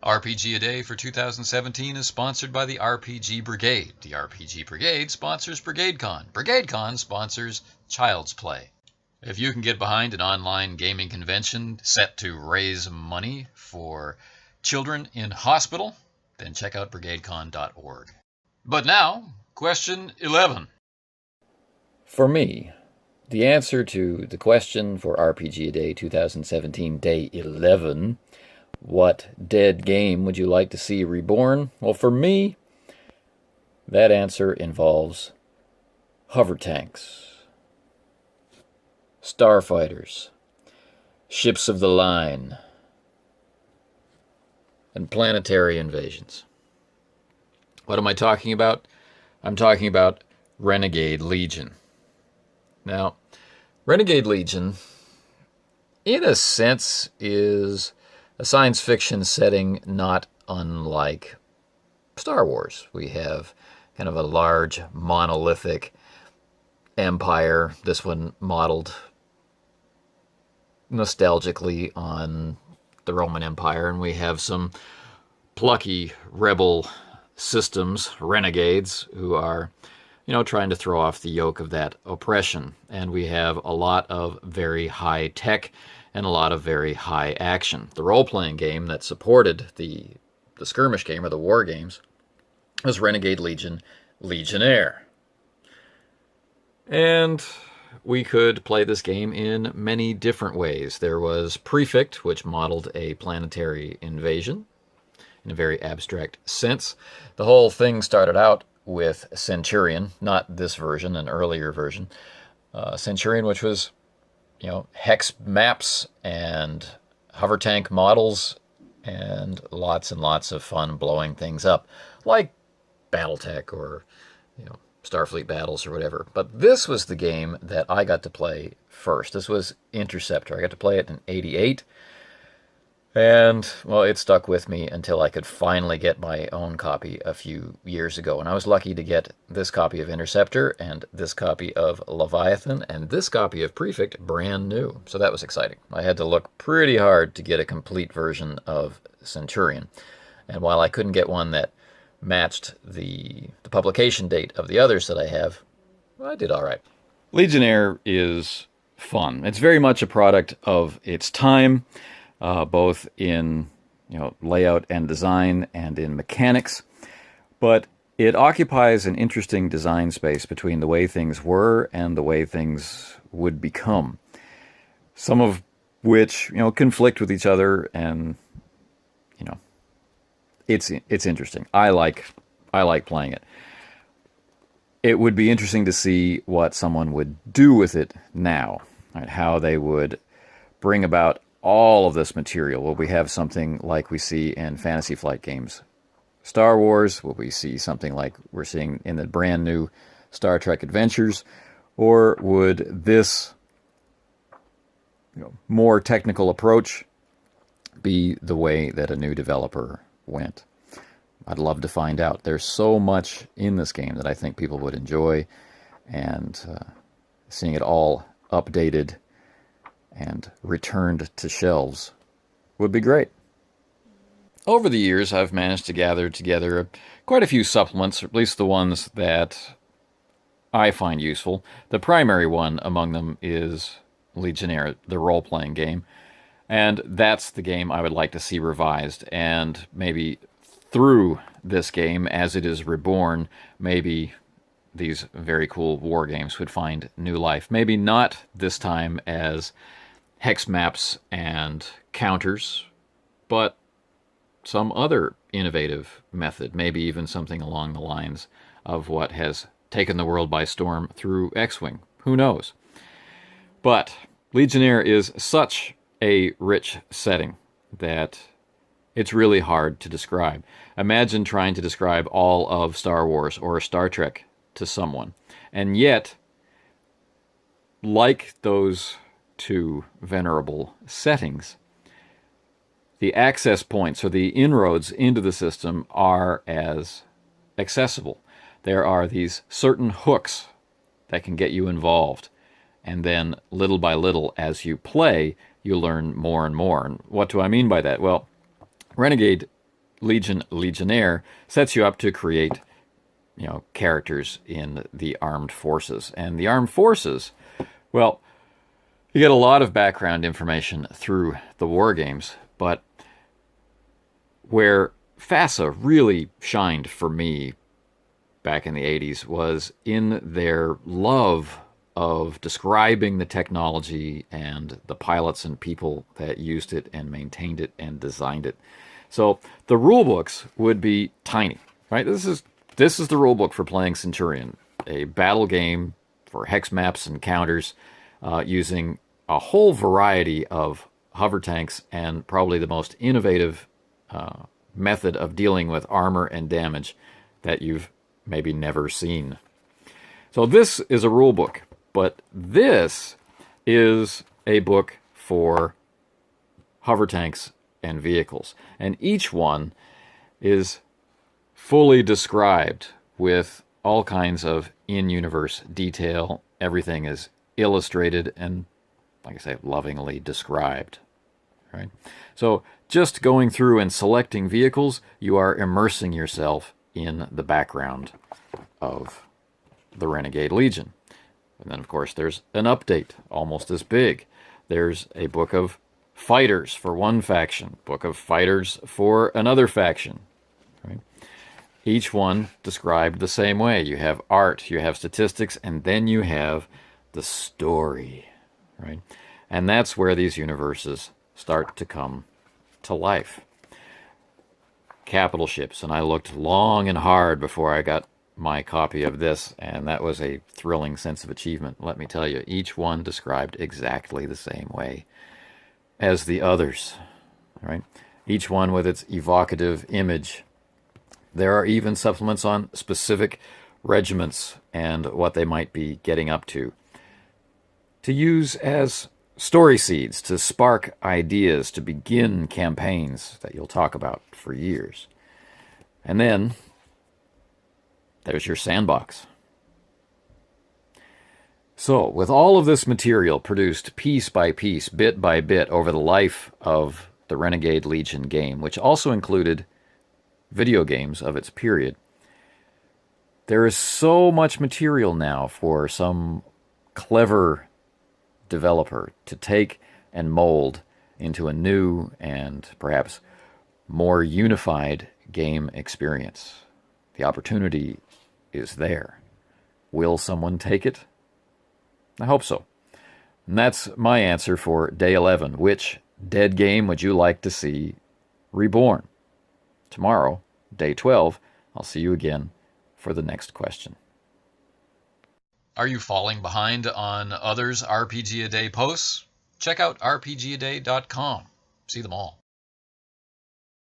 RPG A Day for 2017 is sponsored by the RPG Brigade. The RPG Brigade sponsors BrigadeCon. BrigadeCon sponsors Child's Play. If you can get behind an online gaming convention set to raise money for children in hospital, then check out brigadecon.org. But now, question 11. For me, the answer to the question for RPG A Day 2017 Day 11, what dead game would you like to see reborn? Well, for me, that answer involves hover tanks, starfighters, ships of the line, and planetary invasions. What am I talking about? I'm talking about Renegade Legion. Now, Renegade Legion, in a sense, is a science fiction setting not unlike Star Wars. We have kind of a large, monolithic empire, this one modeled nostalgically on the Roman Empire, and we have some plucky rebel systems, renegades, who are, trying to throw off the yoke of that oppression. And we have a lot of very high tech and a lot of very high action. The role-playing game that supported the skirmish game or the war games was Renegade Legion Legionnaire. And we could play this game in many different ways. There was Prefect, which modeled a planetary invasion in a very abstract sense. The whole thing started out with Centurion, not this version, an earlier version. Centurion, which was, hex maps and hover tank models and lots of fun blowing things up, like Battletech or, Starfleet Battles or whatever. But this was the game that I got to play first. This was Interceptor. I got to play it in '88. And, well, it stuck with me until I could finally get my own copy a few years ago. And I was lucky to get this copy of Interceptor and this copy of Leviathan and this copy of Prefect brand new. So that was exciting. I had to look pretty hard to get a complete version of Centurion. And while I couldn't get one that matched the publication date of the others that I have, well, I did all right. Legionnaire is fun. It's very much a product of its time. Both in layout and design and in mechanics, but it occupies an interesting design space between the way things were and the way things would become, some of which conflict with each other, and it's interesting. I like playing it. It would be interesting to see what someone would do with it now, right? How they would bring about all of this material. Will we have something like we see in Fantasy Flight games? Star Wars? Will we see something like we're seeing in the brand new Star Trek Adventures? Or would this more technical approach be the way that a new developer went? I'd love to find out. There's so much in this game that I think people would enjoy, and seeing it all updated and returned to shelves would be great. Over the years, I've managed to gather together quite a few supplements, or at least the ones that I find useful. The primary one among them is Legionnaire, the role-playing game, and that's the game I would like to see revised, and maybe through this game, as it is reborn, maybe these very cool war games would find new life. Maybe not this time as hex maps and counters, but some other innovative method, maybe even something along the lines of what has taken the world by storm through X-Wing. Who knows? But Legionnaire is such a rich setting that it's really hard to describe. Imagine trying to describe all of Star Wars or Star Trek to someone. And yet, like those two venerable settings, the access points or the inroads into the system are as accessible. There are these certain hooks that can get you involved, and then little by little as you play, you learn more and more. And what do I mean by that? Well, Renegade Legionnaire sets you up to create, characters in the armed forces. And the armed forces, well, you get a lot of background information through the war games, but where FASA really shined for me back in the 80s was in their love of describing the technology and the pilots and people that used it and maintained it and designed it. So the rule books would be tiny, right? This is the rule book for playing Centurion, a battle game for hex maps and counters, using a whole variety of hover tanks and probably the most innovative method of dealing with armor and damage that you've maybe never seen. So this is a rule book, but this is a book for hover tanks and vehicles. And each one is fully described with all kinds of in-universe detail. Everything is illustrated and, like I say, lovingly described. Right? So just going through and selecting vehicles, you are immersing yourself in the background of the Renegade Legion. And then, of course, there's an update, almost as big. There's a book of fighters for one faction, book of fighters for another faction. Right? Each one described the same way. You have art, you have statistics, and then you have the story. Right? And that's where these universes start to come to life. Capital ships, and I looked long and hard before I got my copy of this, and that was a thrilling sense of achievement. Let me tell you, each one described exactly the same way as the others, right? Each one with its evocative image. There are even supplements on specific regiments and what they might be getting up to use as story seeds, to spark ideas, to begin campaigns that you'll talk about for years. And then there's your sandbox. So, with all of this material produced piece by piece, bit by bit, over the life of the Renegade Legion game, which also included video games of its period, there is so much material now for some clever developer to take and mold into a new and perhaps more unified game experience. The opportunity is there. Will someone take it? I hope so. And that's my answer for Day 11. Which dead game would you like to see reborn? Tomorrow, Day 12, I'll see you again for the next question. Are you falling behind on others' RPGaDay posts? Check out RPGaday.com. See them all.